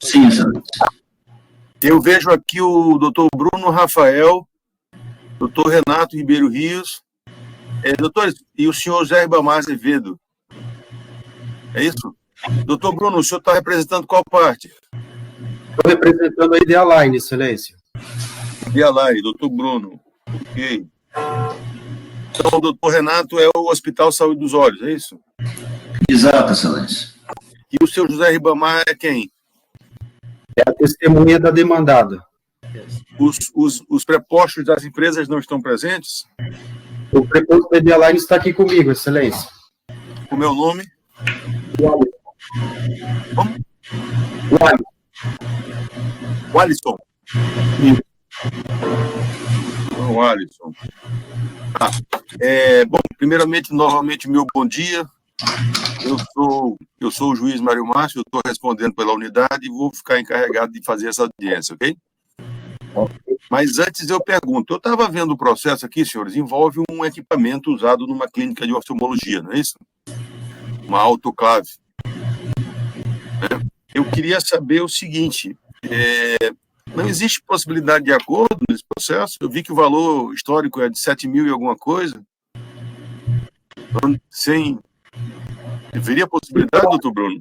Sim, excelência. Eu vejo aqui o doutor Bruno Rafael, doutor Renato Ribeiro Rios, doutores, e o senhor Zé Ribamar Azevedo. É isso? Doutor Bruno, o senhor está representando qual parte? Estou representando a Idealine, excelência. Idealine, doutor Bruno. Ok. Então, o doutor Renato é o Hospital Saúde dos Olhos, é isso? Exato, excelência. E o senhor José Ribamar é quem? É a testemunha da demandada. Os prepostos das empresas não estão presentes? O preposto da Idealine está aqui comigo, excelência. O meu nome? Como? O Alisson. O Alisson. Bom, primeiramente, novamente, meu bom dia. Eu sou o juiz Mário Márcio, eu estou respondendo pela unidade e vou ficar encarregado de fazer essa audiência, ok? Mas antes eu pergunto, eu estava vendo o processo aqui, senhores, envolve um equipamento usado numa clínica de oftalmologia, não é isso? Uma autoclave. Eu queria saber o seguinte, não existe possibilidade de acordo nesse processo? Eu vi que o valor histórico é de 7 mil e alguma coisa. Sem... Haveria possibilidade, doutor Bruno?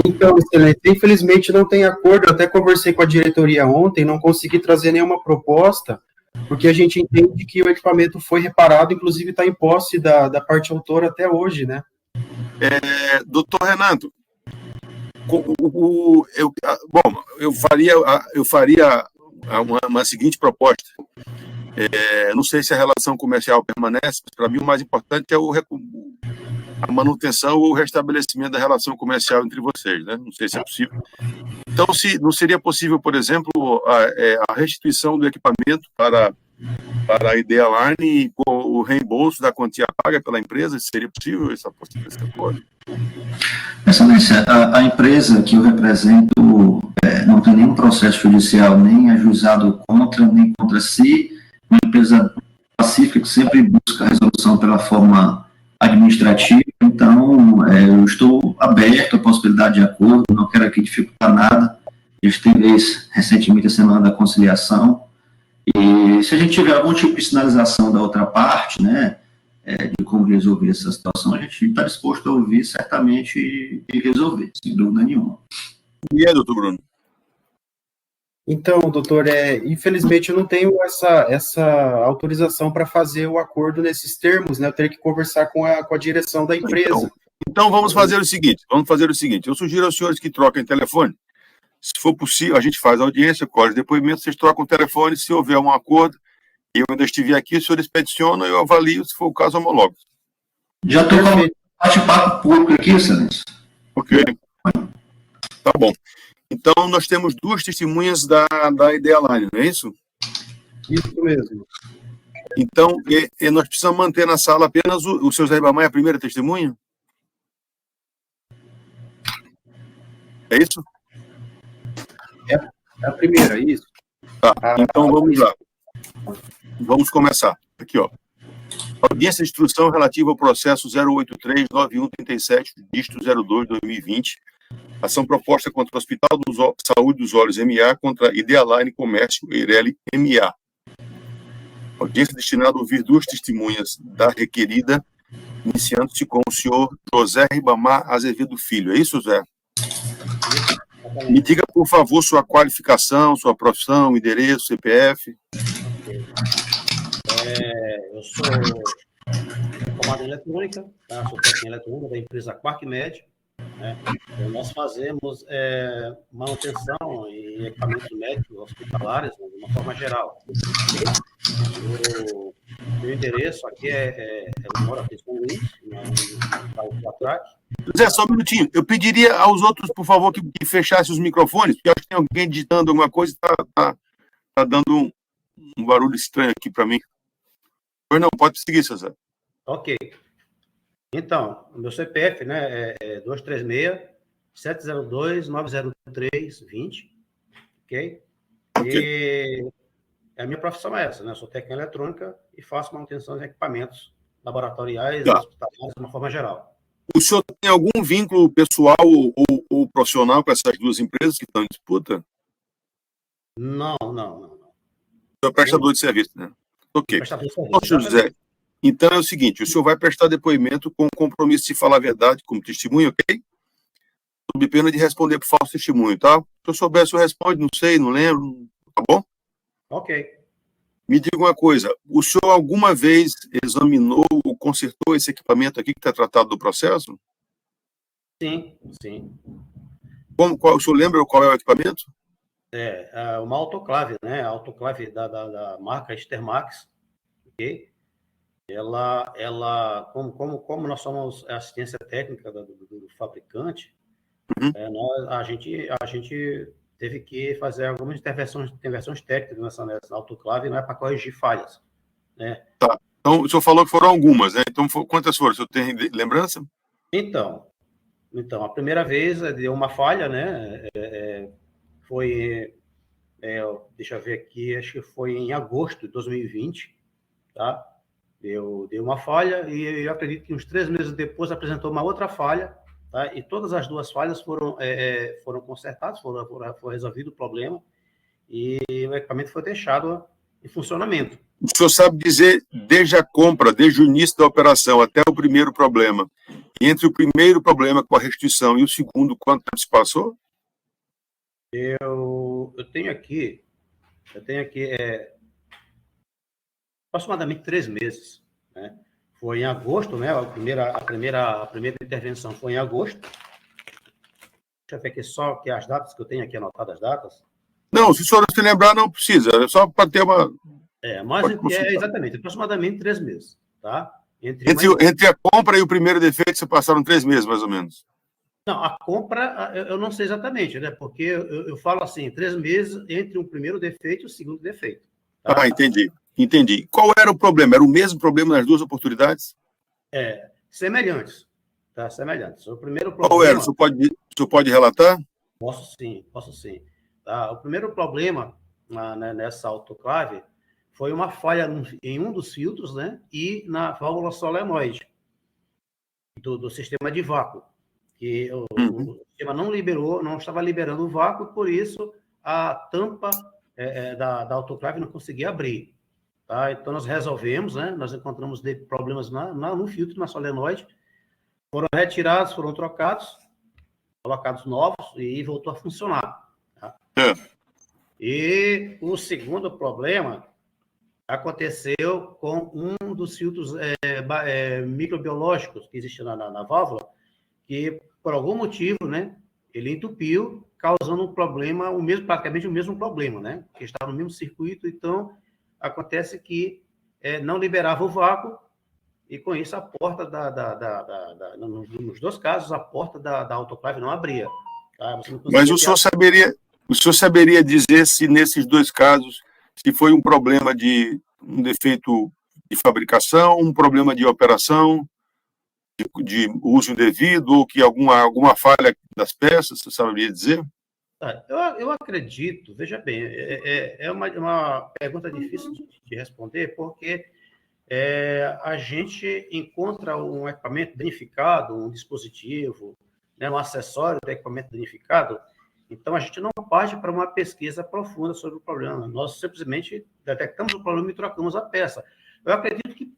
Então, excelente. Infelizmente não tem acordo. Eu até conversei com a diretoria ontem, não consegui trazer nenhuma proposta, porque a gente entende que o equipamento foi reparado, inclusive está em posse da parte autora até hoje, né? Doutor Renato, eu faria uma seguinte proposta. Não sei se a relação comercial permanece, mas para mim o mais importante é a manutenção ou o restabelecimento da relação comercial entre vocês, né? Não sei se é possível. Então, se não seria possível, por exemplo, a restituição do equipamento para a Idealine com o reembolso da quantia paga pela empresa, seria possível essa possibilidade? Excelência, a empresa que eu represento não tem nenhum processo judicial nem ajuizado contra, nem contra si. Uma empresa pacífica que sempre busca a resolução pela forma administrativa, então eu estou aberto à possibilidade de acordo, não quero aqui dificultar nada. A gente teve recentemente a semana da conciliação, e se a gente tiver algum tipo de sinalização da outra parte, né, de como resolver essa situação, a gente está disposto a ouvir certamente e resolver, sem dúvida nenhuma. E doutor Bruno? Então, doutor, infelizmente eu não tenho essa autorização para fazer o acordo nesses termos, né? Eu teria que conversar com a direção da empresa. Então vamos fazer o seguinte, eu sugiro aos senhores que troquem telefone. Se for possível, a gente faz a audiência, colhe depoimento, vocês trocam o telefone, se houver um acordo, eu ainda estiver aqui, os senhores peticionam, eu avalio, se for o caso, homologo. Já estou com um bate-papo público aqui, excelência. Ok. Tá bom. Então, nós temos duas testemunhas da Idealine, não é isso? Isso mesmo. Então, nós precisamos manter na sala apenas o seu Zé Ribamar, a primeira testemunha? É isso? É a primeira, isso. Tá, então vamos lá. Vamos começar. Aqui, ó. Audiência de instrução relativa ao processo 083-9137, dígito 02-2020. Ação proposta contra o Hospital Saúde dos Olhos MA contra Idealine Comércio Eireli MA. Audiência destinada a ouvir duas testemunhas da requerida, iniciando-se com o senhor José Ribamar Azevedo Filho. É isso, Zé? Me diga, por favor, sua qualificação, sua profissão, endereço, CPF. Eu sou formado em eletrônica, tá? Sou técnico em eletrônica da empresa Quarkmed. Né? Nós fazemos manutenção em equipamentos médicos hospitalares, né, de uma forma geral. O meu endereço aqui eu moro aqui em São Luís, no Atrac. Zé, só um minutinho. Eu pediria aos outros, por favor, que fechassem os microfones, porque eu acho que tem alguém digitando alguma coisa e está dando um barulho estranho aqui para mim. Pois não, pode seguir, seu Zé. Ok. Então, o meu CPF, né, é 236-702-903-20, ok? E a minha profissão é essa, né? Eu sou técnico em eletrônica e faço manutenção de equipamentos laboratoriais e hospitalares de uma forma geral. O senhor tem algum vínculo pessoal ou profissional com essas duas empresas que estão em disputa? Não. O senhor é prestador de serviço, né? Ok. Prestador de serviço, Bom, senhor José, então é o seguinte, o senhor vai prestar depoimento com o compromisso de falar a verdade como testemunha, ok? Sob pena de responder por falso testemunho, tá? Se eu souber, o senhor responde, não sei, não lembro, tá bom? Ok. Me diga uma coisa, o senhor alguma vez examinou ou consertou esse equipamento aqui que está tratado do processo? Sim. O senhor lembra qual é o equipamento? É uma autoclave, né? A autoclave da marca Stermax, ok? Ela como nós somos assistência técnica do fabricante, a gente teve que fazer algumas intervenções técnicas nessa autoclave, não é para corrigir falhas, né? Tá. Então, o senhor falou que foram algumas, né? Então, quantas foram? O senhor tem lembrança? Então, a primeira vez deu uma falha, né? Foi, deixa eu ver aqui, acho que foi em agosto de 2020, tá? Deu uma falha e eu acredito que uns 3 meses depois apresentou uma outra falha, tá? E todas as duas falhas foram consertadas, foi resolvido o problema e o equipamento foi deixado em funcionamento. O senhor sabe dizer, desde a compra, desde o início da operação até o primeiro problema, e entre o primeiro problema com a restituição e o segundo, quanto tempo se passou? Eu tenho aqui aproximadamente 3 meses, né? Foi em agosto, né? A primeira intervenção foi em agosto. Deixa eu ver aqui só que as datas que eu tenho aqui anotadas, as datas. Não, se o senhor se lembrar, não precisa, é só para ter uma... Exatamente, aproximadamente 3 meses, tá? Entre a compra e o primeiro defeito, você passaram 3 meses, mais ou menos. Não, a compra, eu não sei exatamente, né? Porque eu falo assim, 3 meses entre o primeiro defeito e o segundo defeito. Tá? Ah, entendi. Qual era o problema? Era o mesmo problema nas duas oportunidades? Semelhantes, tá? Semelhantes. O primeiro problema... Qual era? O senhor pode relatar? Posso sim. Tá? O primeiro problema nessa autoclave foi uma falha em um dos filtros, né? E na válvula solenoide do sistema de vácuo, que o sistema não estava liberando o vácuo, por isso a tampa da autoclave não conseguia abrir. Tá? Então nós resolvemos, né? Nós encontramos problemas no filtro, na solenoide, foram retirados, foram trocados, colocados novos e voltou a funcionar. Tá? E o segundo problema aconteceu com um dos filtros microbiológicos que existe na válvula, que por algum motivo, né, ele entupiu, causando um problema, praticamente o mesmo problema, né, que estava no mesmo circuito. Então acontece que não liberava o vácuo e com isso a porta nos dois casos a porta da autoclave não abria. Tá? Mas o senhor saberia dizer se nesses dois casos se foi um problema de um defeito de fabricação, um problema de operação, de uso indevido, ou que alguma falha das peças, você saberia dizer? Eu acredito, veja bem, é uma pergunta difícil de responder, porque a gente encontra um equipamento danificado, um dispositivo, né, um acessório do equipamento danificado. Então, a gente não parte para uma pesquisa profunda sobre o problema. Nós simplesmente detectamos o problema e trocamos a peça. Eu acredito que...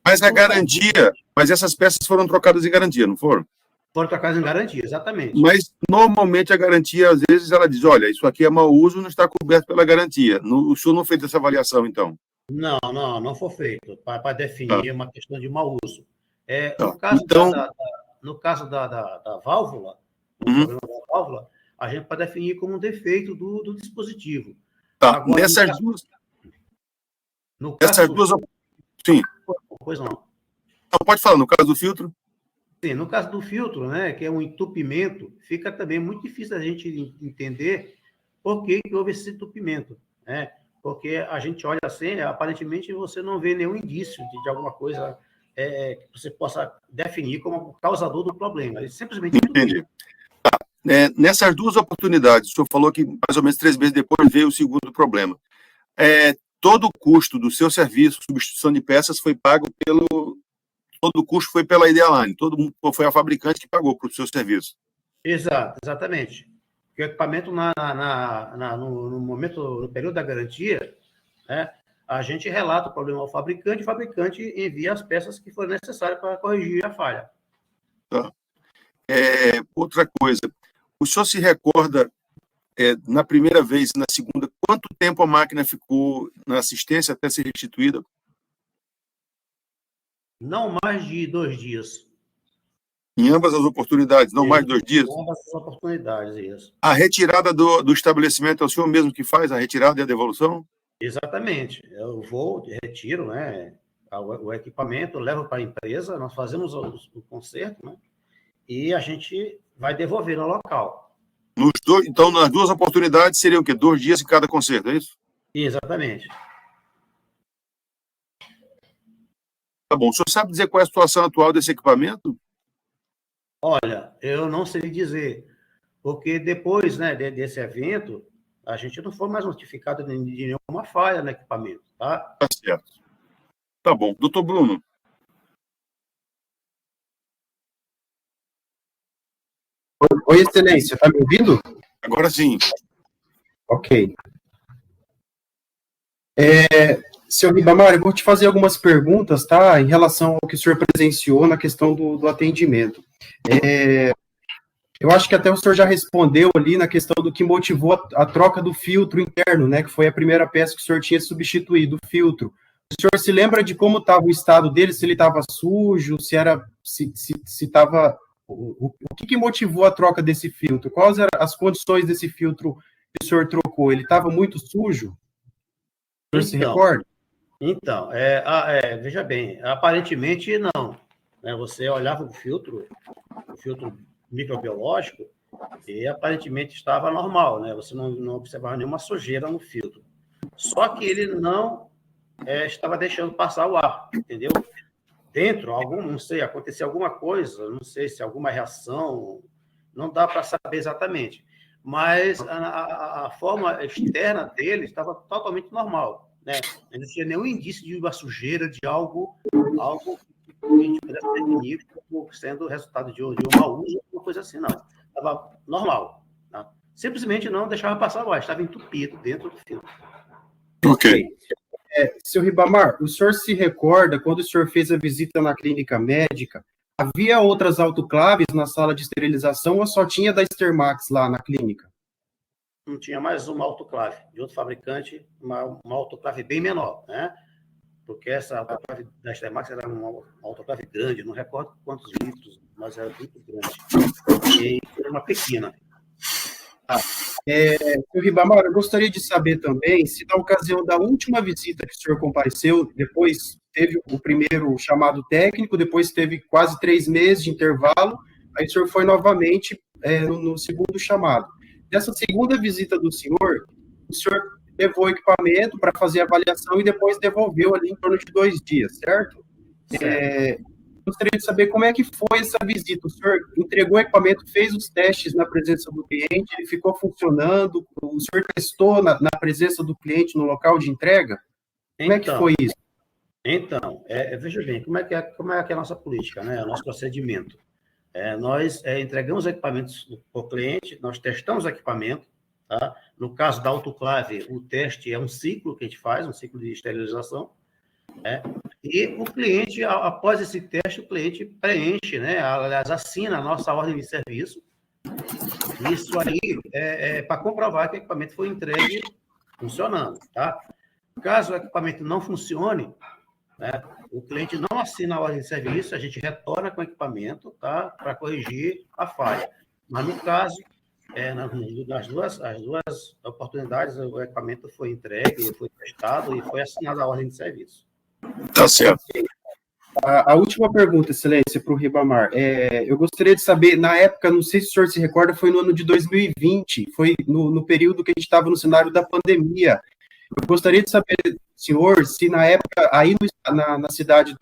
Mas essas peças foram trocadas em garantia, não foram? Foram trocadas em garantia, exatamente. Mas, normalmente, a garantia, às vezes, ela diz, olha, isso aqui é mau uso, não está coberto pela garantia. O senhor não fez essa avaliação, então? Não foi feito para definir uma questão de mau uso. No caso da válvula, o problema da válvula, a gente pode definir como um defeito do dispositivo. Tá, agora, nessas duas... Sim. Pois não. Não, pode falar, no caso do filtro? Sim, no caso do filtro, né, que é um entupimento, fica também muito difícil a gente entender por que houve esse entupimento, né? Porque a gente olha assim, aparentemente você não vê nenhum indício de alguma coisa que você possa definir como causador do problema. Ele simplesmente entendi. Tá. Nessas duas oportunidades, o senhor falou que mais ou menos 3 meses depois veio o segundo problema. Todo o custo do seu serviço, substituição de peças, foi pago pelo todo o custo foi pela Idealine, todo mundo foi a fabricante que pagou para o seu serviço. Exatamente. Porque o equipamento, no momento, no período da garantia, né, a gente relata o problema ao fabricante, e o fabricante envia as peças que forem necessárias para corrigir a falha. Tá. Outra coisa, o senhor se recorda, na primeira vez e na segunda, quanto tempo a máquina ficou na assistência até ser restituída? Não mais de 2 dias. Em ambas as oportunidades, não mais de 2 dias? Em ambas as oportunidades, isso. A retirada do estabelecimento é o senhor mesmo que faz a retirada e a devolução? Exatamente. Eu vou, retiro, né, o equipamento, levo para a empresa, nós fazemos o conserto, né, e a gente vai devolver no local. Então, nas duas oportunidades, seriam o quê? 2 dias em cada conserto, é isso? Exatamente. Tá bom. O senhor sabe dizer qual é a situação atual desse equipamento? Olha, eu não sei dizer, porque depois, né, desse evento, a gente não foi mais notificado de nenhuma falha no equipamento, tá? Tá certo. Tá bom. Doutor Bruno. Oi, excelência, está me ouvindo? Agora sim. Ok. Senhor Ribamar, eu vou te fazer algumas perguntas, tá, em relação ao que o senhor presenciou na questão do atendimento. Eu acho que até o senhor já respondeu ali na questão do que motivou a troca do filtro interno, né, que foi a primeira peça que o senhor tinha substituído, o filtro. O senhor se lembra de como estava o estado dele, se ele estava sujo, se estava... O que motivou a troca desse filtro? Quais eram as condições desse filtro que o senhor trocou? Ele estava muito sujo? O senhor se recorda? Então, veja bem, aparentemente não. Né? Você olhava o filtro microbiológico, e aparentemente estava normal, né? Você não observava nenhuma sujeira no filtro. Só que ele não estava deixando passar o ar, entendeu? Dentro, não sei, aconteceu alguma coisa, não sei se alguma reação, não dá para saber exatamente. Mas a forma externa dele estava totalmente normal, né? Não tinha nenhum indício de uma sujeira, de algo que a gente pudesse definir como sendo resultado de um mau uso, uma coisa assim, não. Estava normal. Tá? Simplesmente não deixava passar o ar, estava entupido dentro do filtro. Ok. Senhor Ribamar, o senhor se recorda, quando o senhor fez a visita na clínica médica, havia outras autoclaves na sala de esterilização ou só tinha da Stermax lá na clínica? Não tinha mais uma autoclave de outro fabricante, uma autoclave bem menor, né? Porque essa autoclave da Stermax era uma autoclave grande, não recordo quantos litros, mas era muito grande. E era uma pequena. Senhor Ribamar, eu gostaria de saber também se na ocasião da última visita que o senhor compareceu, depois teve o primeiro chamado técnico, depois teve quase 3 meses de intervalo, aí o senhor foi novamente no segundo chamado. Nessa segunda visita do senhor, o senhor levou o equipamento para fazer a avaliação e depois devolveu ali em torno de 2 dias, certo? Gostaria de saber como é que foi essa visita. O senhor entregou o equipamento, fez os testes na presença do cliente, ele ficou funcionando, o senhor testou na presença do cliente no local de entrega? Como é que foi isso? Então, veja bem, como é que é a nossa política, né? O nosso procedimento. Nós entregamos equipamentos para o cliente, nós testamos o equipamento, tá? No caso da autoclave, o teste é um ciclo que a gente faz, um ciclo de esterilização, e o cliente, após esse teste, o cliente preenche, né? Aliás, assina a nossa ordem de serviço. Isso aí é para comprovar que o equipamento foi entregue funcionando, tá? Caso o equipamento não funcione, né, o cliente não assina a ordem de serviço, a gente retorna com o equipamento, tá? Para corrigir a falha. Mas no caso, nas duas oportunidades, o equipamento foi entregue, foi testado e foi assinada a ordem de serviço. Tá certo. A última pergunta, excelência, para o Ribamar. Eu gostaria de saber, na época, não sei se o senhor se recorda, foi no ano de 2020, foi no período que a gente estava no cenário da pandemia. Eu gostaria de saber, senhor, se na época, aí na cidade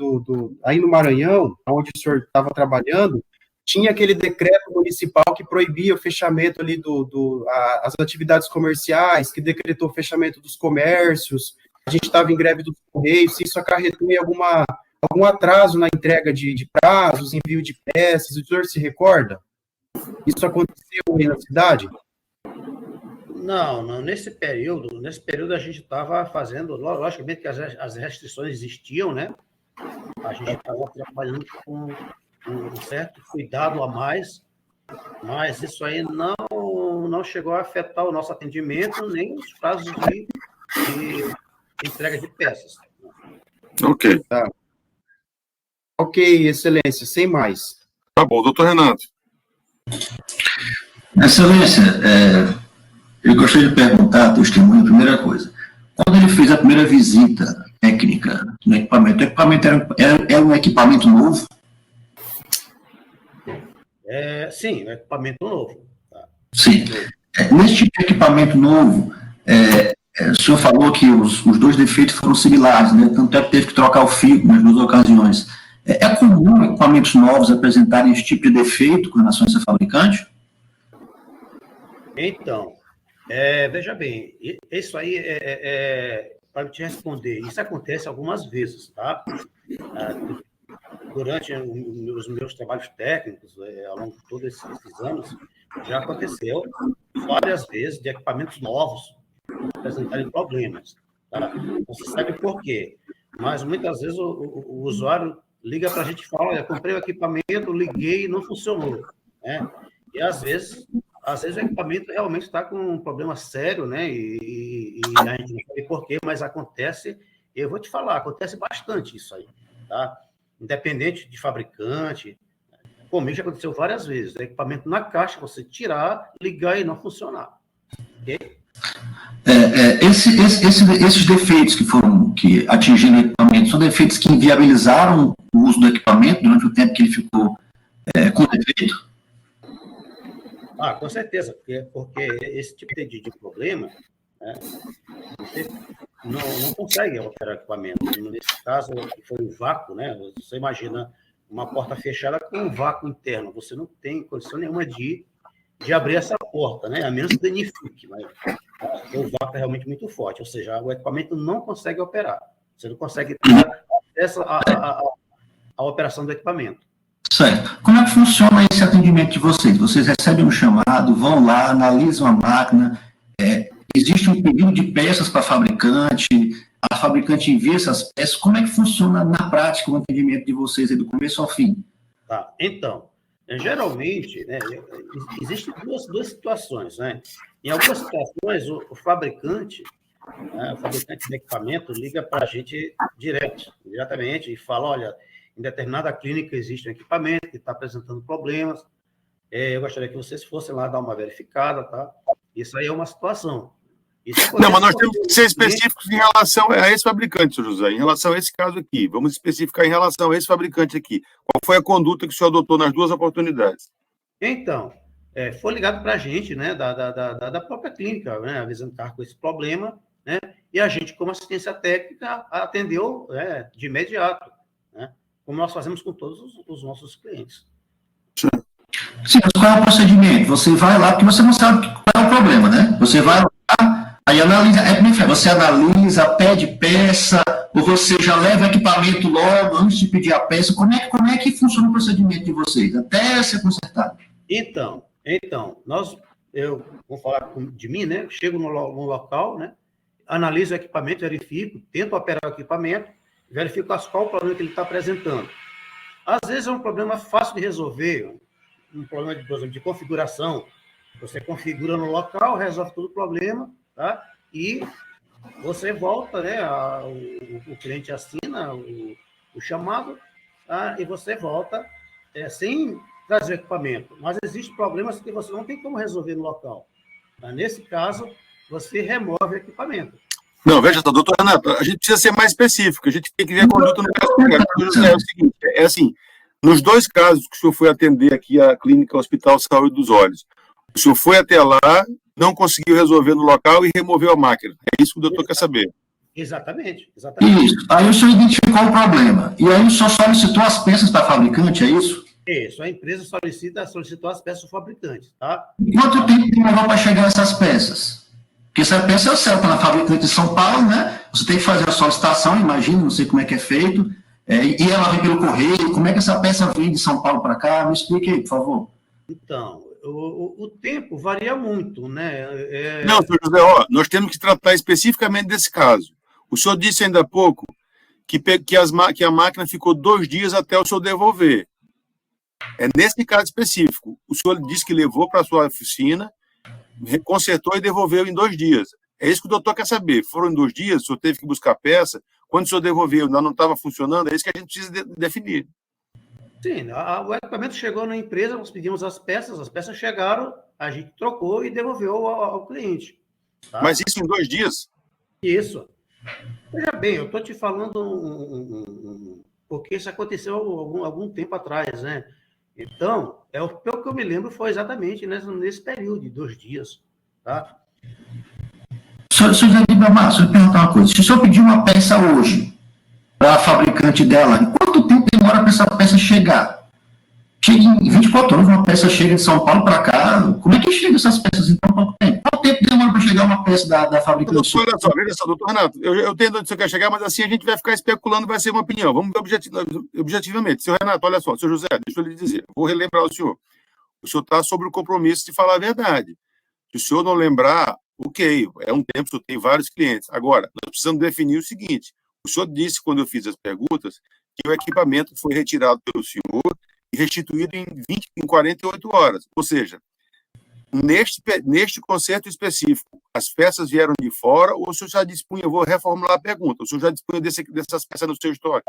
aí no Maranhão, onde o senhor estava trabalhando, tinha aquele decreto municipal que proibia o fechamento ali as atividades comerciais, que decretou o fechamento dos comércios. A gente estava em greve dos Correios, se isso acarretou em algum atraso na entrega de prazos, envio de peças, o senhor se recorda? Isso aconteceu aí na cidade? Não, nesse período a gente estava fazendo, logicamente que as restrições existiam, né? A gente estava trabalhando com um certo cuidado a mais, mas isso aí não chegou a afetar o nosso atendimento, nem os prazos de entrega de peças. Ok. Tá. Ok, excelência, sem mais. Tá bom, doutor Renato. Excelência, eu gostaria de perguntar, testemunho, a primeira coisa. Quando ele fez a primeira visita técnica no equipamento, o equipamento era um equipamento novo? Sim, é equipamento novo. Tá? Sim. Nesse tipo de equipamento novo, o senhor falou que os dois defeitos foram similares, né? Tanto é que teve que trocar o fio nas duas ocasiões. É comum equipamentos novos apresentarem esse tipo de defeito com relação a esse fabricante? Então, veja bem, isso aí para te responder, isso acontece algumas vezes, tá? Durante os meus trabalhos técnicos, ao longo de todos esses anos, já aconteceu várias vezes de equipamentos novos apresentarem problemas. Tá? Não se sabe por quê, mas muitas vezes o usuário liga para a gente e fala, olha, comprei o equipamento, liguei e não funcionou. Né? E às vezes o equipamento realmente está com um problema sério, né? E a gente não sabe por quê, mas acontece, eu vou te falar, acontece bastante isso aí, tá? Independente de fabricante, comigo já aconteceu várias vezes, equipamento na caixa, você tirar, ligar e não funcionar. Ok? Esses defeitos que atingiram o equipamento são defeitos que inviabilizaram o uso do equipamento durante o tempo que ele ficou com defeito? Com certeza, porque esse tipo de problema, né, você não consegue operar o equipamento. Nesse caso, foi um vácuo, né? Você imagina uma porta fechada com um vácuo interno. Você não tem condição nenhuma de abrir essa porta, né? A menos que danifique, mas o vácuo é realmente muito forte. Ou seja, o equipamento não consegue operar. Você não consegue ter acesso à operação do equipamento. Certo. Como é que funciona esse atendimento de vocês? Vocês recebem um chamado, vão lá, analisam a máquina, existe um pedido de peças para a fabricante envia essas peças. Como é que funciona na prática o atendimento de vocês aí do começo ao fim? Tá. Então, geralmente, né, existem duas situações, né? Em algumas situações, o fabricante do equipamento liga para a gente diretamente, e fala, olha, em determinada clínica existe um equipamento que está apresentando problemas, eu gostaria que vocês fossem lá dar uma verificada, tá? Isso aí é uma situação. Não, mas nós temos que ser específicos em relação a esse fabricante, senhor José, em relação a esse caso aqui. Vamos especificar em relação a esse fabricante aqui. Qual foi a conduta que o senhor adotou nas duas oportunidades? Então, foi ligado para a gente, né, da própria clínica, né, avisando que estava com esse problema, né, e a gente, como assistência técnica, atendeu de imediato, né, como nós fazemos com todos os nossos clientes. Sim, mas qual é o procedimento? Você vai lá, porque você não sabe qual é o problema, né? Você vai lá, aí analisa, você analisa, pede peça, ou você já leva o equipamento logo antes de pedir a peça. Como é que funciona o procedimento de vocês, até ser consertado? Então, eu vou falar de mim, né? Chego no local, né? Analiso o equipamento, verifico, tento operar o equipamento, verifico qual o problema que ele está apresentando. Às vezes é um problema fácil de resolver, um problema, por exemplo, de configuração. Você configura no local, resolve todo o problema, tá? E você volta, né? O cliente assina o chamado, tá? E você volta sem trazer equipamento. Mas existem problemas que você não tem como resolver no local. Tá? Nesse caso, você remove o equipamento. Não, veja só, doutor Renato, a gente precisa ser mais específico, a gente tem que ver a conduta no caso concreto. É o seguinte, assim, nos dois casos que o senhor foi atender aqui a clínica Hospital Saúde dos Olhos, o senhor foi até lá, não conseguiu resolver no local e removeu a máquina. É isso que o doutor quer saber. Exatamente. Isso. Aí o senhor identificou o problema. E aí o senhor solicitou as peças para a fabricante, é isso? Isso, a empresa solicitou as peças do fabricante, tá? E quanto tempo demorou para chegar essas peças? Porque essa peça é na fabricante de São Paulo, né? Você tem que fazer a solicitação, imagino, não sei como é que é feito. E ela vem pelo correio, como é que essa peça vem de São Paulo para cá? Me explique aí, por favor. Então, o tempo varia muito, né? Não, senhor José, ó, nós temos que tratar especificamente desse caso. O senhor disse ainda há pouco que a máquina ficou 2 dias até o senhor devolver. É nesse caso específico. O senhor disse que levou para a sua oficina, consertou e devolveu em 2 dias. É isso que o doutor quer saber. Foram em 2 dias, o senhor teve que buscar a peça, quando o senhor devolveu, ainda não estava funcionando, é isso que a gente precisa definir. Sim, o equipamento chegou na empresa, nós pedimos as peças chegaram, a gente trocou e devolveu ao cliente. Tá? Mas isso em 2 dias? Isso. Veja bem, eu estou te falando porque isso aconteceu algum tempo atrás, né? Então, pelo que eu me lembro, foi exatamente nesse período de 2 dias. Tá? Senhor José Ribamar, deixa eu perguntar uma coisa. Se o senhor pedir uma peça hoje para a fabricante dela, quanto tempo demora para essa peça chegar? Chega em 24 horas, uma peça chega de São Paulo para cá. Como é que chega essas peças em tão pouco tempo? Quanto tempo demora para chegar uma peça da fabricante? Doutor, veja só, doutor Renato, eu entendo onde você quer chegar, mas assim a gente vai ficar especulando, vai ser uma opinião. Vamos ver objetivamente. Senhor Renato, olha só, senhor José, deixa eu lhe dizer, vou relembrar o senhor. O senhor está sobre o compromisso de falar a verdade. Se o senhor não lembrar, ok, é um tempo, o senhor tem vários clientes. Agora, nós precisamos definir o seguinte: o senhor disse, quando eu fiz as perguntas, que o equipamento foi retirado pelo senhor e restituído em 48 horas. Ou seja, neste conceito específico, as peças vieram de fora ou o senhor já dispunha, eu vou reformular a pergunta, o senhor já dispunha dessas peças no seu estoque?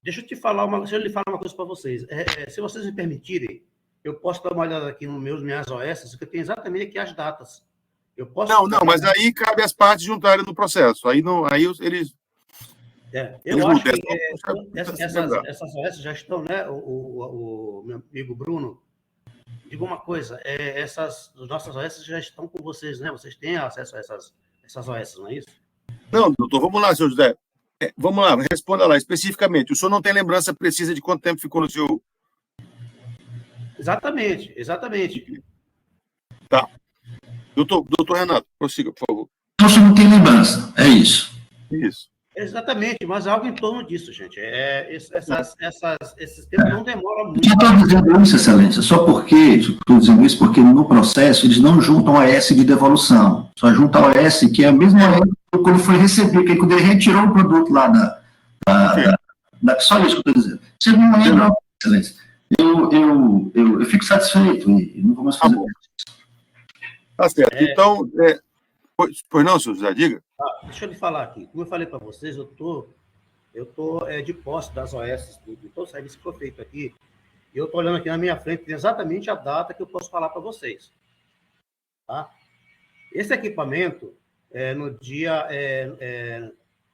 Deixa eu lhe falar uma coisa para vocês. Se vocês me permitirem, eu posso dar uma olhada aqui nos minhas OS, que eu tenho exatamente aqui as datas. Eu posso mas aí cabe as partes juntarem no processo. Aí eles... eu acho que essas OS já estão, né? O meu amigo Bruno, diga uma coisa, essas nossas OS já estão com vocês, né? Vocês têm acesso a essas OS, não é isso? Não, doutor, vamos lá, senhor José. Vamos lá, responda lá, especificamente. O senhor não tem lembrança precisa de quanto tempo ficou no seu... Exatamente. Tá. Doutor Renato, prossiga, por favor. Então, você não tem lembrança, é isso. Isso. Exatamente, mas algo em torno disso, gente. Esses tempos não demoram muito. Eu estou dizendo isso, Excelência, estou dizendo isso porque no processo eles não juntam a S de devolução, só juntam a S que é a mesma OS quando foi recebido, que quando ele retirou o produto lá só isso que eu estou dizendo. Você não lembra, Excelência? Eu fico satisfeito e não vou mais fazer isso. Tá certo. Então, pois não, senhor José, diga. Deixa eu lhe falar aqui. Como eu falei para vocês, eu tô de posse das OS, de todo o serviço que foi feito aqui, e eu estou olhando aqui na minha frente exatamente a data que eu posso falar para vocês. Tá? Esse equipamento, no dia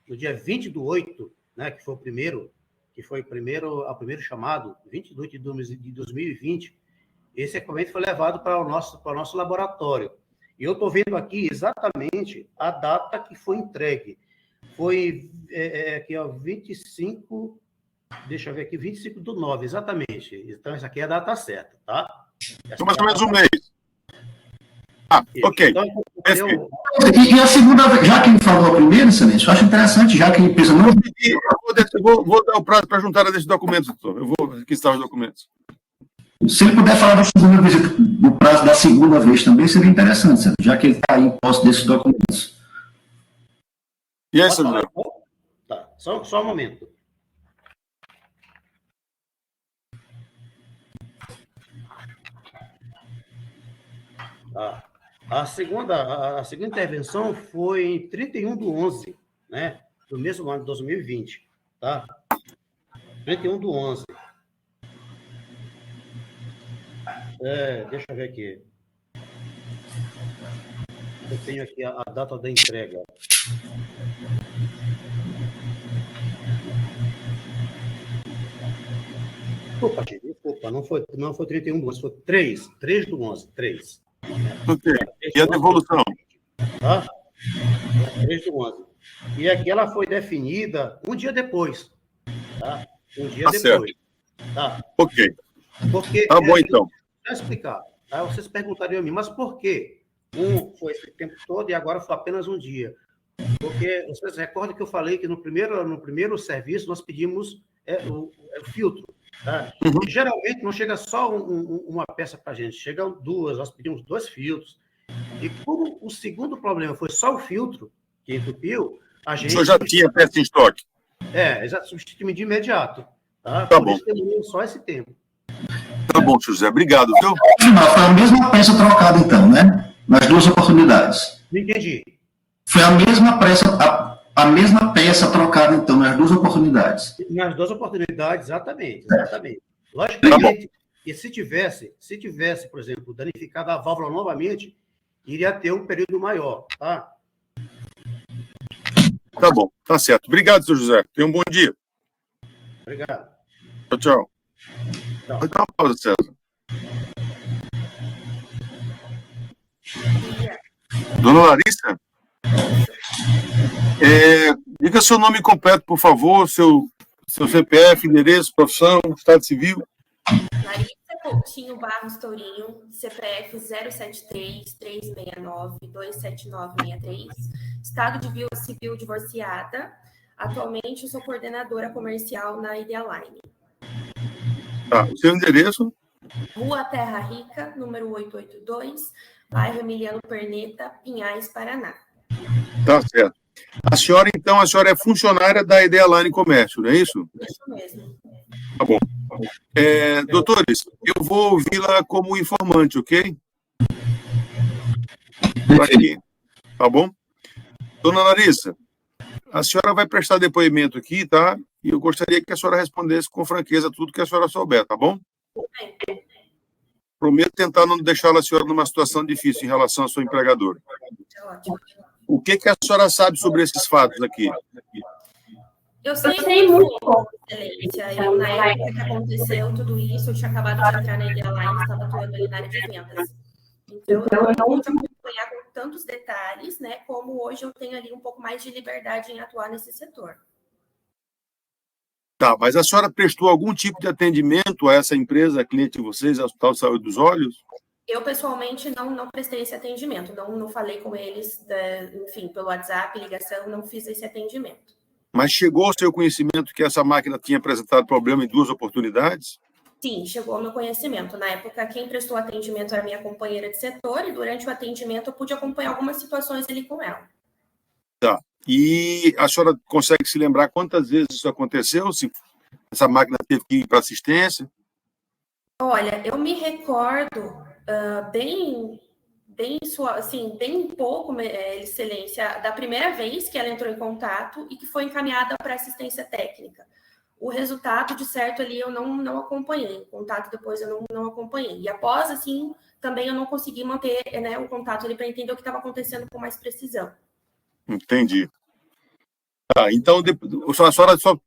20/8, né, que foi o primeiro chamado, 20/8 de 2020, esse equipamento foi levado para o nosso laboratório. E eu estou vendo aqui exatamente a data que foi entregue. Foi aqui, 25, deixa eu ver aqui, 25/9, exatamente. Então, essa aqui é a data certa, tá? Então, mais ou menos um mês. Ok. Então, E a segunda vez, já que ele falou a primeira, Excelência, eu acho interessante, já que a empresa não... Vou dar o prazo para juntar desses documentos, doutor. Eu vou requisitar os documentos. Se ele puder falar da segunda vez, do prazo da segunda vez também, seria interessante, já que ele está aí em posse desses documentos. E aí, senhor José? Tá, só um momento. A segunda intervenção foi em 31/11, né? Do mesmo ano de 2020, tá? 31/11. Deixa eu ver aqui. Eu tenho aqui a data da entrega. Desculpa, não foi 31/11, foi 3/11, 3. Ok. E a devolução? Tá? 3/11. E aqui ela foi definida um dia depois. Tá? Um dia depois. Certo. Tá? Ok. Porque, tá bom, então. Deixa eu explicar. Tá? Vocês perguntariam a mim, mas por quê? Foi esse tempo todo e agora foi apenas um dia. Porque vocês recordam que eu falei que no primeiro serviço nós pedimos é o filtro. Tá? E, geralmente não chega só uma peça para a gente, chegam duas, nós pedimos 2 filtros. E como o segundo problema foi só o filtro que entupiu, a gente... O senhor já tinha peça em estoque? Exato, substituímos de imediato. Tá? Tá Por bom. isso demorou só esse tempo. Tá bom, José, obrigado, viu? Não, foi a mesma peça trocada, então, né? Nas 2 oportunidades. Não entendi. Foi a mesma peça trocada, então, nas 2 oportunidades. Nas 2 oportunidades, exatamente. Logicamente, e se tivesse, por exemplo, danificado a válvula novamente, iria ter um período maior, tá? Tá bom, tá certo. Obrigado, seu José. Tenha um bom dia. Obrigado. Tchau, tchau. Tchau. Vai dar uma pausa, César. Dona Larissa? Diga seu nome completo, por favor, seu CPF, endereço, profissão, estado civil. Larissa Coutinho Barros Tourinho, CPF 073-369-27963, estado de civil divorciada. Atualmente, eu sou coordenadora comercial na Idealine. Tá, o seu endereço? Rua Terra Rica, número 882, bairro Emiliano Perneta, Pinhais, Paraná. Tá certo. A senhora é funcionária da Idealine Comércio, não é isso? Isso mesmo. Tá bom. Doutores, eu vou ouvi-la como informante, ok? Aqui. Tá bom? Dona Larissa, a senhora vai prestar depoimento aqui, tá? E eu gostaria que a senhora respondesse com franqueza tudo que a senhora souber, tá bom? Prometo tentar não deixar a senhora numa situação difícil em relação à sua empregadora. Ótimo. O que a senhora sabe sobre esses fatos aqui? Eu sei muito pouco, excelência. Eu, na época que aconteceu tudo isso, eu tinha acabado de entrar na Idealine, estava atuando ali na área de vendas. Então, eu não pude acompanhar com tantos detalhes, né? Como hoje eu tenho ali um pouco mais de liberdade em atuar nesse setor. Tá, mas a senhora prestou algum tipo de atendimento a essa empresa, cliente de vocês, Hospital de Saúde dos Olhos? Eu, pessoalmente, não prestei esse atendimento. Não falei com eles, enfim, pelo WhatsApp, ligação, não fiz esse atendimento. Mas chegou ao seu conhecimento que essa máquina tinha apresentado problema em 2 oportunidades? Sim, chegou ao meu conhecimento. Na época, quem prestou atendimento era minha companheira de setor e durante o atendimento eu pude acompanhar algumas situações ali com ela. Tá. E a senhora consegue se lembrar quantas vezes isso aconteceu? Se essa máquina teve que ir para assistência? Olha, eu me recordo bem pouco, excelência, da primeira vez que ela entrou em contato e que foi encaminhada para assistência técnica. O resultado, de certo, ali eu não acompanhei. O contato depois eu não acompanhei. E após, assim, também eu não consegui manter, né, o contato ali para entender o que estava acontecendo com mais precisão. Entendi. Tá, então a senhora só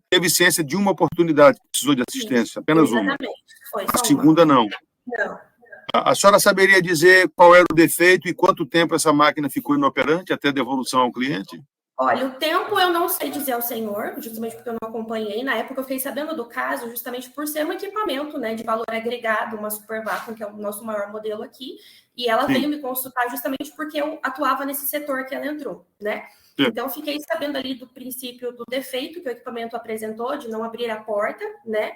teve ciência de uma oportunidade que precisou de assistência, apenas uma. Exatamente. Foi A só segunda, não. Não. A senhora saberia dizer qual era o defeito e quanto tempo essa máquina ficou inoperante até a devolução ao cliente? Olha, o tempo eu não sei dizer ao senhor, justamente porque eu não acompanhei. Na época eu fiquei sabendo do caso justamente por ser um equipamento, né, de valor agregado, uma Super Vacuum, que é o nosso maior modelo aqui, e ela veio me consultar justamente porque eu atuava nesse setor que ela entrou, né? Sim. Então, eu fiquei sabendo ali do princípio do defeito que o equipamento apresentou, de não abrir a porta, né?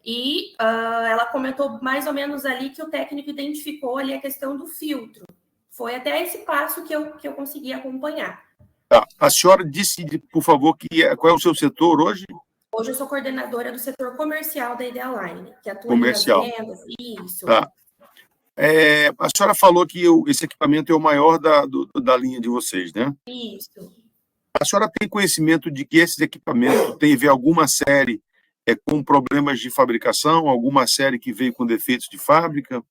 E ela comentou mais ou menos ali que o técnico identificou ali a questão do filtro. Foi até esse passo que eu consegui acompanhar. Tá. A senhora disse, por favor, qual é o seu setor hoje? Hoje eu sou coordenadora do setor comercial da Idealine, que atua comercial. Nas vendas. Isso. Tá. A senhora falou que esse equipamento é o maior da linha de vocês, né? Isso. A senhora tem conhecimento de que esses equipamentos teve alguma série com problemas de fabricação, alguma série que veio com defeitos de fábrica?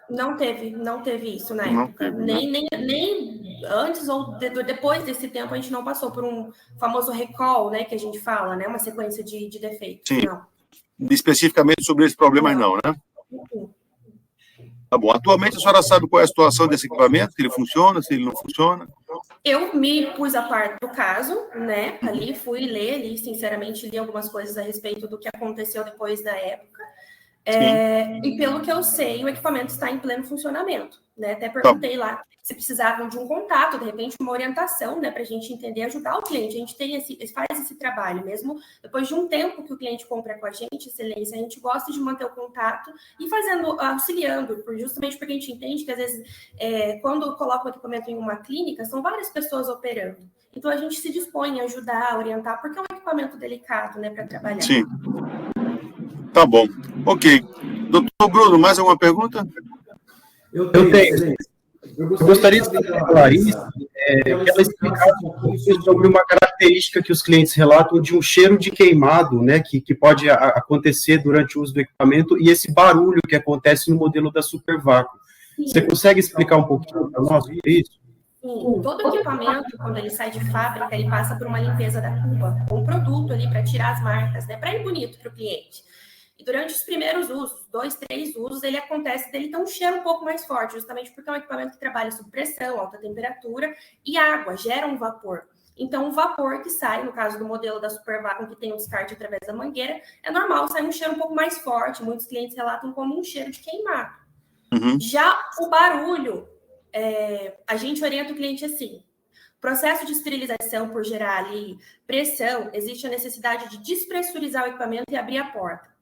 Não teve isso na Não época. teve, né? Nem antes ou depois desse tempo a gente não passou por um famoso recall, né, que a gente fala, né, uma sequência de defeitos. Sim. Não. Especificamente sobre esse problema, não, né? Tá bom. Atualmente a senhora sabe qual é a situação desse equipamento, se ele funciona, se ele não funciona? Eu me pus a parte do caso, né, ali, fui ler ali, sinceramente, li algumas coisas a respeito do que aconteceu depois da época. E pelo que eu sei, o equipamento está em pleno funcionamento, né? Até perguntei lá se precisavam de um contato, de repente uma orientação, né, para a gente entender e ajudar o cliente. A gente faz esse trabalho, mesmo depois de um tempo que o cliente compra com a gente, excelência, a gente gosta de manter o contato e auxiliando, justamente porque a gente entende que às vezes quando coloca o equipamento em uma clínica, são várias pessoas operando. Então a gente se dispõe a ajudar, a orientar, porque é um equipamento delicado, né, para trabalhar. Sim. Tá bom. Ok. Doutor Bruno, mais alguma pergunta? Eu tenho. Eu gostaria de saber da Larissa que ela explicasse um pouquinho sobre uma característica que os clientes relatam de um cheiro de queimado, né, que pode acontecer durante o uso do equipamento, e esse barulho que acontece no modelo da Supervaco. Você consegue explicar um pouquinho para nós sobre isso? Sim, todo equipamento, quando ele sai de fábrica, ele passa por uma limpeza da cuba, com um produto ali para tirar as marcas, né, para ir bonito para o cliente. E durante os primeiros usos, 2, 3 usos, ele acontece dele ter um cheiro um pouco mais forte, justamente porque é um equipamento que trabalha sob pressão, alta temperatura e água, gera um vapor. Então, o vapor que sai, no caso do modelo da Supervacuum, que tem um descarte através da mangueira, é normal, sai um cheiro um pouco mais forte. Muitos clientes relatam como um cheiro de queimado. Já o barulho, a gente orienta o cliente assim. Processo de esterilização, por gerar ali pressão, existe a necessidade de despressurizar o equipamento e abrir a porta.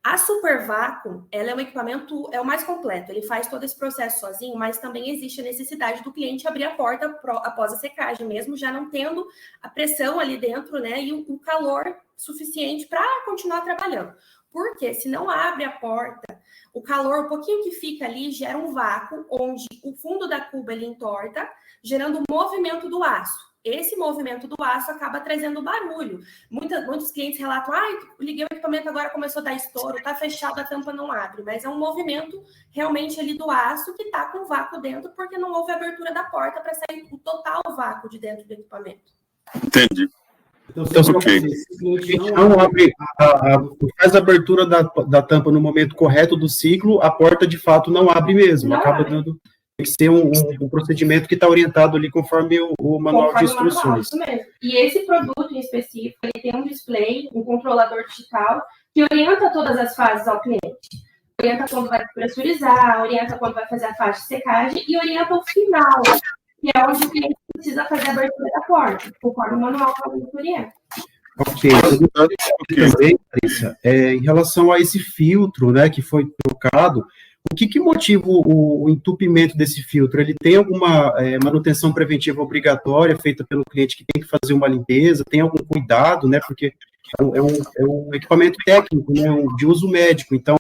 A Supervacuum, ela é um equipamento, é o mais completo, ele faz todo esse processo sozinho, mas também existe a necessidade do cliente abrir a porta após a secagem, mesmo já não tendo a pressão ali dentro, né, e o calor suficiente para continuar trabalhando. Porque se não abre a porta, o calor, o pouquinho que fica ali, gera um vácuo, onde o fundo da cuba ele entorta, gerando o movimento do aço. Esse movimento do aço acaba trazendo barulho. Muitos clientes relatam, liguei o equipamento, agora começou a dar estouro, tá fechado, a tampa não abre. Mas é um movimento realmente ali do aço que tá com vácuo dentro, porque não houve abertura da porta para sair o total vácuo de dentro do equipamento. Entendi. Então, okay. Não abre, faz a abertura da tampa no momento correto do ciclo, a porta de fato não abre mesmo, não acaba dando... Tem que ser um procedimento que está orientado ali conforme o manual de instruções. Isso mesmo. E esse produto em específico, ele tem um display, um controlador digital, que orienta todas as fases ao cliente. Orienta quando vai pressurizar, orienta quando vai fazer a fase de secagem e orienta o final, que é onde o cliente precisa fazer a abertura da porta, conforme o manual que orienta. Ok. Também, Larissa, em relação a esse filtro, né, que foi trocado, o que motiva o entupimento desse filtro? Ele tem alguma manutenção preventiva obrigatória feita pelo cliente que tem que fazer uma limpeza? Tem algum cuidado, né? Porque é um equipamento técnico, né? De uso médico. Então,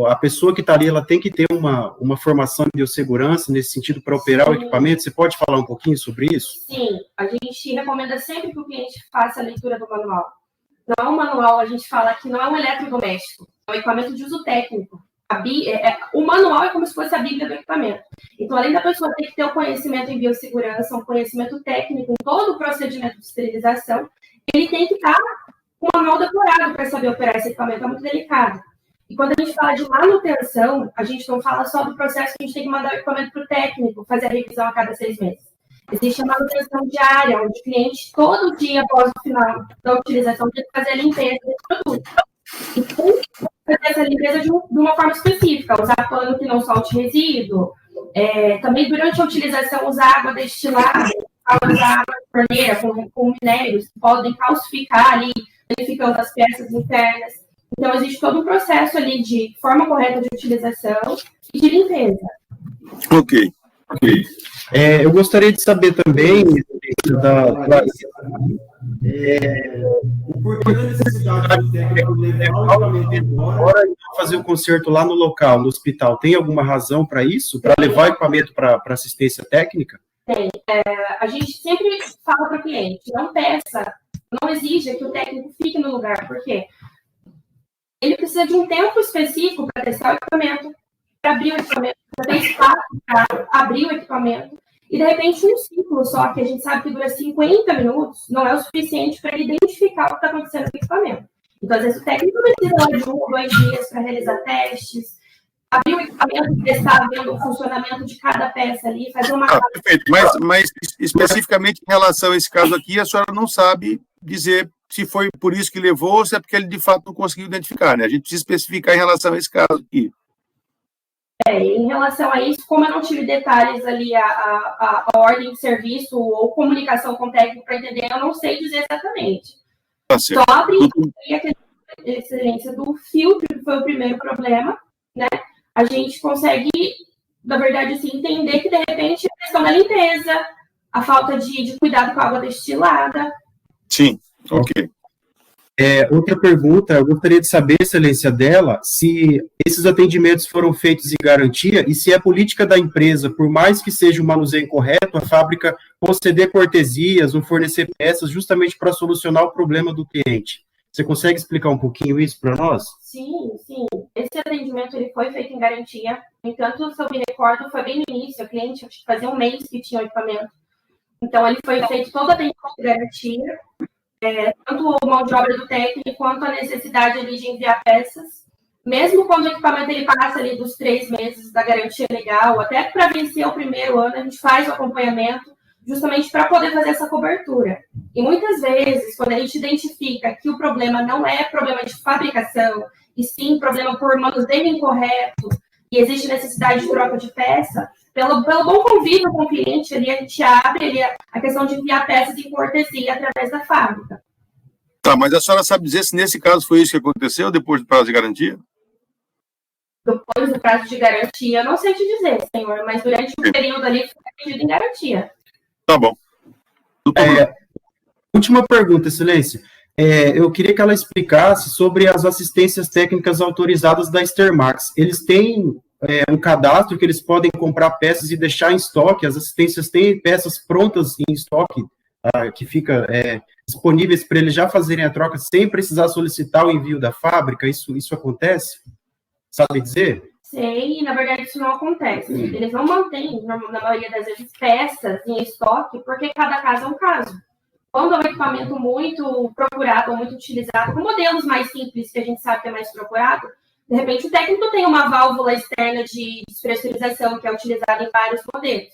a pessoa que está ali, ela tem que ter uma formação de biossegurança nesse sentido para operar o equipamento. Você pode falar um pouquinho sobre isso? Sim, a gente recomenda sempre que o cliente faça a leitura do manual. Não é um manual, a gente fala que não é um eletrodoméstico, é um equipamento de uso técnico. O manual é como se fosse a Bíblia do equipamento. Então, além da pessoa ter que ter o conhecimento em biossegurança, um conhecimento técnico em todo o procedimento de esterilização, ele tem que estar com o manual decorado para saber operar esse equipamento, é muito delicado. E quando a gente fala de manutenção, a gente não fala só do processo que a gente tem que mandar o equipamento para o técnico, fazer a revisão a cada 6 meses. Existe a manutenção diária, onde o cliente, todo dia após o final da utilização, tem que fazer a limpeza desse produto. Então, fazer essa limpeza de uma forma específica, usar pano que não solte resíduo, também durante a utilização usar água destilada, usar água de torneira com minérios que podem calcificar ali, danificando as peças internas. Então, existe todo um processo ali de forma correta de utilização e de limpeza. Ok. Eu gostaria de saber também o porquê da necessidade do técnico levar o equipamento embora e fazer o conserto lá no local, no hospital. Tem alguma razão para isso? Para levar o equipamento para assistência técnica? Tem. A gente sempre fala para o cliente, não exija que o técnico fique no lugar, porque ele precisa de um tempo específico para testar o equipamento, para abrir o equipamento, para ter espaço para abrir o equipamento. E, de repente, um ciclo só, que a gente sabe que dura 50 minutos, não é o suficiente para ele identificar o que está acontecendo no equipamento. Então, às vezes, o técnico precisa de 1 ou 2 dias para realizar testes, abrir o equipamento, testar, vendo o funcionamento de cada peça ali, fazer uma... Perfeito, mas especificamente em relação a esse caso aqui, a senhora não sabe dizer se foi por isso que levou ou se é porque ele de fato não conseguiu identificar, né? A gente precisa especificar em relação a esse caso aqui. Em relação a isso, como eu não tive detalhes ali, a ordem de serviço ou comunicação com o técnico para entender, eu não sei dizer exatamente. Tá certo. Só a excelência do filtro, que foi o primeiro problema, né? A gente consegue, na verdade, assim, entender que, de repente, a questão da limpeza, a falta de cuidado com a água destilada. Sim, ok. Outra pergunta, eu gostaria de saber, excelência dela, se esses atendimentos foram feitos em garantia e se é política da empresa, por mais que seja um manuseio incorreto, a fábrica conceder cortesias ou fornecer peças justamente para solucionar o problema do cliente. Você consegue explicar um pouquinho isso para nós? Sim, sim. Esse atendimento ele foi feito em garantia. No entanto, se eu me recordo, foi bem no início. O cliente acho que fazia um mês que tinha o equipamento. Então, ele foi feito todo o atendimento de garantia, tanto a mão de obra do técnico quanto a necessidade ali de enviar peças. Mesmo quando o equipamento ele passa ali dos 3 meses da garantia legal, até para vencer o primeiro ano, a gente faz o acompanhamento justamente para poder fazer essa cobertura. E muitas vezes, quando a gente identifica que o problema não é problema de fabricação, e sim problema por manuseio incorreto, e existe necessidade de troca de peça, pelo bom convívio com o cliente, ali, a gente abre ali a questão de enviar peças em cortesia através da fábrica. Tá, mas a senhora sabe dizer se nesse caso foi isso que aconteceu, depois do prazo de garantia? Depois do prazo de garantia, eu não sei te dizer, senhor, mas durante o período ali foi atendido em garantia. Tá bom. Última pergunta, excelência. Eu queria que ela explicasse sobre as assistências técnicas autorizadas da Stermax. Eles têm um cadastro que eles podem comprar peças e deixar em estoque. As assistências têm peças prontas em estoque, que fica disponíveis para eles já fazerem a troca sem precisar solicitar o envio da fábrica. Isso acontece? Sabe dizer? Sei, e na verdade isso não acontece. Eles não mantêm, na maioria das vezes, peças em estoque, porque cada caso é um caso. Quando é um equipamento muito procurado ou muito utilizado, com modelos mais simples, que a gente sabe que é mais procurado, de repente o técnico tem uma válvula externa de despressurização, que é utilizada em vários modelos.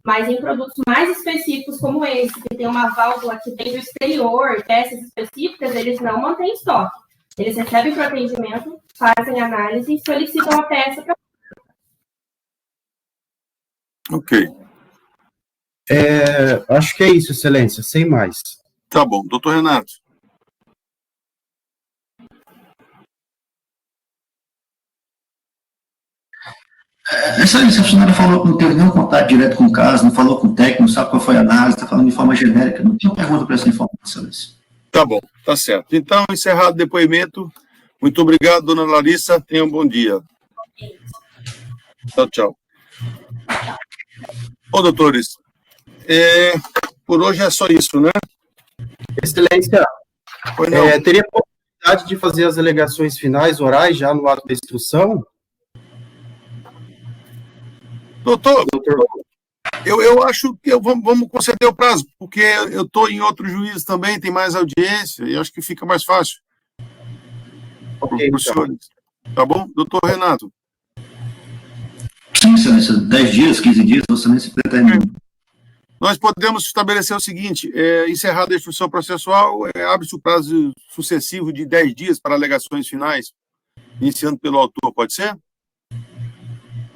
Mas em produtos mais específicos como esse, que tem uma válvula que vem do exterior, peças específicas, eles não mantêm estoque. Eles recebem para o atendimento, fazem análise e solicitam a peça para... Ok. Acho que é isso, excelência, sem mais. Tá bom. Doutor Renato. Excelência, a funcionária falou que não teve nenhum contato direto com o caso, não falou com o técnico, não sabe qual foi a análise, está falando de forma genérica. Não tinha pergunta para essa informação, excelência. Tá bom, tá certo. Então, encerrado o depoimento. Muito obrigado, dona Larissa. Tenha um bom dia. Tchau, tchau. Ô, doutores, por hoje é só isso, né? Excelência, teria a possibilidade de fazer as alegações finais orais já no ato da instrução? Doutor, eu acho que vamos conceder o prazo, porque eu estou em outro juízo também, tem mais audiência, e acho que fica mais fácil. Ok, para os senhores. Tá bom? Doutor Renato. Sim, excelência, 10 dias, 15 dias, você nem se determina. Nós podemos estabelecer o seguinte, encerrada a instrução processual, abre-se o prazo sucessivo de 10 dias para alegações finais, iniciando pelo autor, pode ser?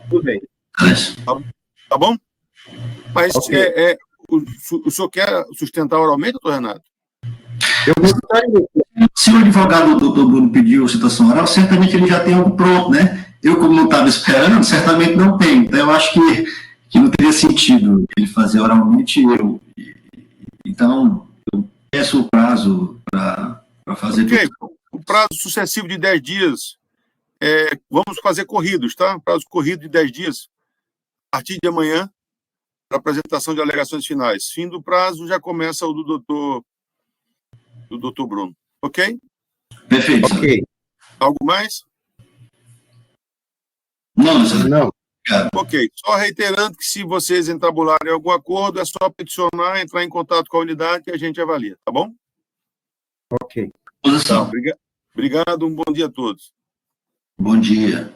Tudo bem. Tá bom? Mas Okay. o senhor quer sustentar oralmente, doutor Renato? Eu gostaria. Se o advogado do doutor Bruno pediu citação oral, certamente ele já tem algo pronto, né? Eu, como não estava esperando, certamente não tenho. Então, eu acho que não teria sentido ele fazer oralmente. Então, eu peço o prazo para fazer... Ok, o prazo sucessivo de 10 dias, vamos fazer corridos, tá? Prazo corrido de 10 dias, a partir de amanhã, para apresentação de alegações finais. Fim do prazo, já começa o do doutor Bruno. Ok? Perfeito. Ok. Algo mais? Não. Ok. Só reiterando que se vocês entabularem algum acordo, é só peticionar, entrar em contato com a unidade que a gente avalia, tá bom? Ok. Posição. Obrigado, um bom dia a todos. Bom dia.